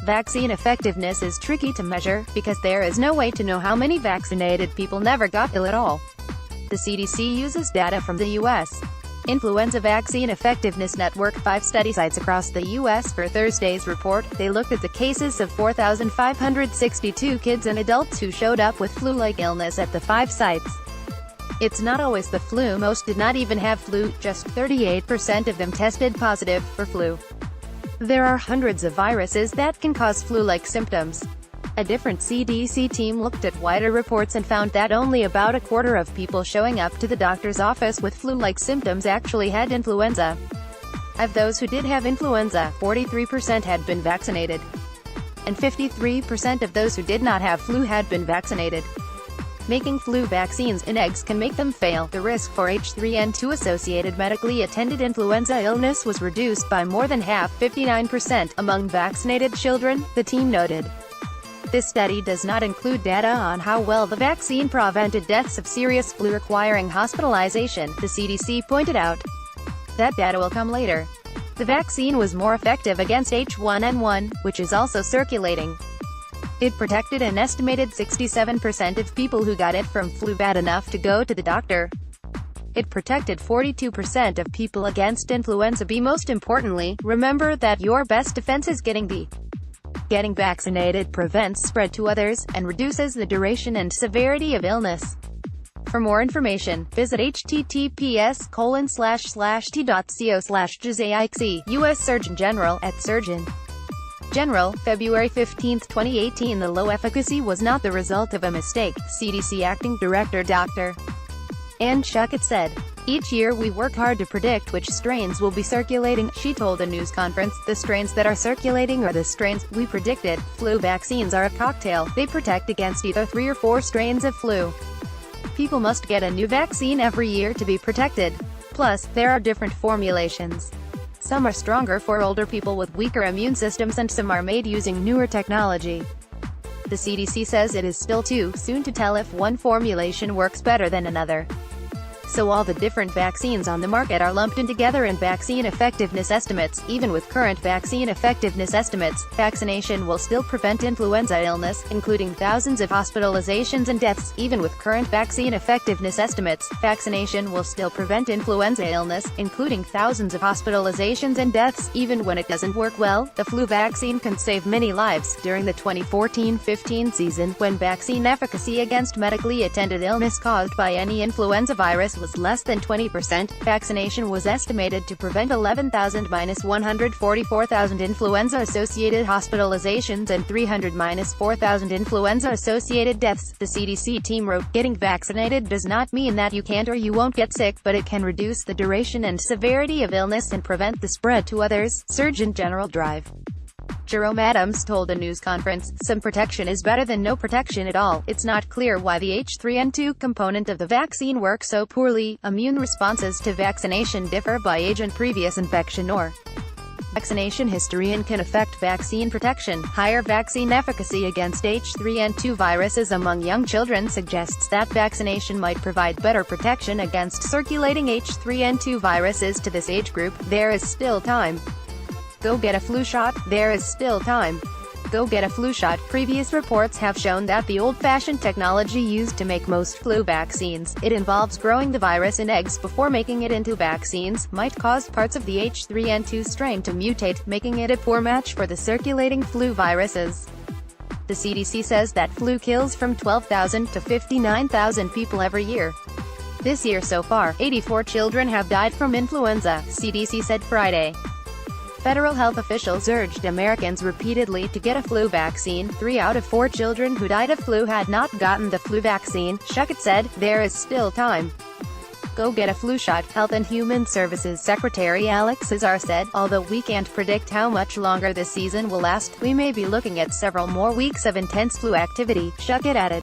Vaccine effectiveness is tricky to measure, because there is no way to know how many vaccinated people never got ill at all. The CDC uses data from the U.S. Influenza Vaccine Effectiveness Network 5 study sites across the U.S. For Thursday's report, they looked at the cases of 4,562 kids and adults who showed up with flu-like illness at the 5 sites. It's not always the flu. Most did not even have flu, just 38% of them tested positive for flu. There are hundreds of viruses that can cause flu-like symptoms. A different CDC team looked at wider reports and found that only about a quarter of people showing up to the doctor's office with flu-like symptoms actually had influenza. Of those who did have influenza, 43% had been vaccinated. And 53% of those who did not have flu had been vaccinated. Making flu vaccines in eggs can make them fail. The risk for H3N2 associated medically attended influenza illness was reduced by more than half, 59%, among vaccinated children, the team noted. This study does not include data on how well the vaccine prevented deaths of serious flu requiring hospitalization, the CDC pointed out. That data will come later. The vaccine was more effective against H1N1, which is also circulating. It protected an estimated 67% of people who got it from flu bad enough to go to the doctor. It protected 42% of people against influenza B. Most importantly, remember that your best defense is Getting vaccinated prevents spread to others, and reduces the duration and severity of illness. For more information, visit https://t.co/JAIC, U.S. Surgeon General, at Surgeon General, February 15, 2018. The low efficacy was not the result of a mistake, CDC Acting Director Dr. Anne Schuchat said. Each year we work hard to predict which strains will be circulating, she told a news conference. The strains that are circulating are the strains we predicted. Flu vaccines are a cocktail. They protect against either 3 or 4 strains of flu. People must get a new vaccine every year to be protected. Plus, there are different formulations. Some are stronger for older people with weaker immune systems and some are made using newer technology. The CDC says it is still too soon to tell if one formulation works better than another. So all the different vaccines on the market are lumped in together in vaccine effectiveness estimates. Even with current vaccine effectiveness estimates, vaccination will still prevent influenza illness, including thousands of hospitalizations and deaths. Even with current vaccine effectiveness estimates, vaccination will still prevent influenza illness, including thousands of hospitalizations and deaths. Even when it doesn't work well, the flu vaccine can save many lives. During the 2014-15 season, when vaccine efficacy against medically attended illness caused by any influenza virus was less than 20%, vaccination was estimated to prevent 11,000–144,000 influenza-associated hospitalizations and 300–4,000 influenza-associated deaths, the CDC team wrote. Getting vaccinated does not mean that you can't or you won't get sick, but it can reduce the duration and severity of illness and prevent the spread to others, Surgeon General Drive. Jerome Adams told a news conference, some protection is better than no protection at all. It's not clear why the H3N2 component of the vaccine works so poorly. Immune responses to vaccination differ by age and previous infection or vaccination history and can affect vaccine protection. Higher vaccine efficacy against H3N2 viruses among young children suggests that vaccination might provide better protection against circulating H3N2 viruses to this age group. There is still time. Go get a flu shot. There is still time. Go get a flu shot. Previous reports have shown that the old-fashioned technology used to make most flu vaccines, it involves growing the virus in eggs before making it into vaccines, might cause parts of the H3N2 strain to mutate, making it a poor match for the circulating flu viruses. The CDC says that flu kills from 12,000 to 59,000 people every year. This year so far, 84 children have died from influenza, CDC said Friday. Federal health officials urged Americans repeatedly to get a flu vaccine. 3 out of 4 children who died of flu had not gotten the flu vaccine, Schuchat said. There is still time. Go get a flu shot, Health and Human Services Secretary Alex Azar said. Although we can't predict how much longer this season will last, we may be looking at several more weeks of intense flu activity, Schuchat added.